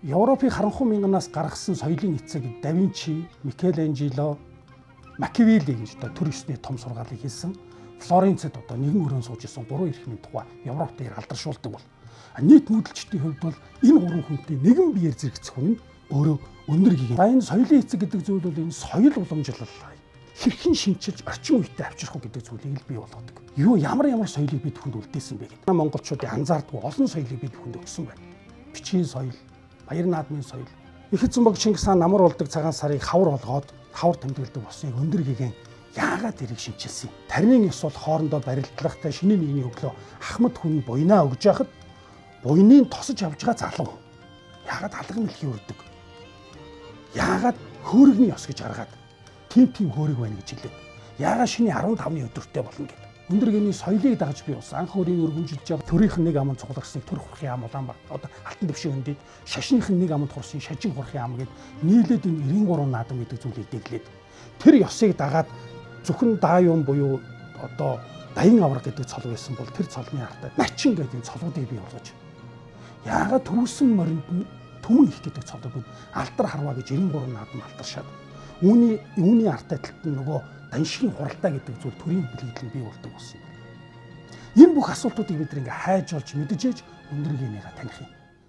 Европын харанхуй мянганаас гаргасан соёлын эцэг Да Винчи, Микеланжело, Макиавелли гэж одоо төр ёсны том сургаалыг хийсэн. Флоренцэд одоо нэгэн өрөөнд сууж исэн 3 эрхмийн тухай Европ дээр алдаршуулдаг бол нийт нүүдэлчдийн хувьд бол энэ 3 хүнтэй нэгэн биеэр зэрэгцэх хүн нь өөрөө өндөр гигэн. Энэ соёлын эцэг гэдэг зүйл бол энэ соёл уламжлал хэрхэн шинчилж орчин үетэй авчрах уу гэдэг зүйлийг л бий болгодог. Ямар соёлыг бид бүхэнд үлдээсэн бэ гэдэг. Монголчуудын анзаардгүй олон соёлыг бид бүхэнд өгсөн байна. Бичгийн соёл, баяр наадмын соёл. Их эзэн баг Чингис хаан намар болдог цагаан сарыг хавар болгоод хавар тэмдэглэдэг болсныг өндөр гигэн яагаад тэрийг шинчилсэн юм? Тарины ёс бол хоорондоо барилдлагатай шинэ нэгний өглөө ахмад хүн буйнаа өгж яхад буйныг тосож авж байгаа залуу. Яагаад алган мэлхий өрдөг? Яагаад хөөргөний ёс гэж гаргаад тийм хөөрөг байна гэж хэлээд. Яагаад шинэ 15-ны өдөртөө болно гэдэг. Өндөр гиний соёлыг дагаж бий болсон. Анх өөрийн өргөмжилж байгаа төрийнх нь нэг аманд цугларсныг төр хурхын ам Улаанбаатар одоо Алтан дэвшин хөндий шашных нь нэг аманд хурсан шажин хурхын ам гэд нийлээд энэ 93 наадам гэдэг зүйлийг дэглээд тэр ёсыг дагаад зөвхөн даа юм буюу одоо даян авраг гэдэг цол байсан бол тэр цолны артаа начин гэдэг цолуудыг бий болгож. Яагаад төрүүлсэн моринд нь түмэн их гэдэг цолог нь алтар харваа гэж 93 наадам алтаршаад үүний артай талд нь нөгөө даншигын хуралдаа гэдэг зүйл төрийн бүлэглэл бий болдог болсон юм. Энэ бүх асуултуудыг бид ингээ хайж олж мэдж ээж өндөр гинийга таних юм.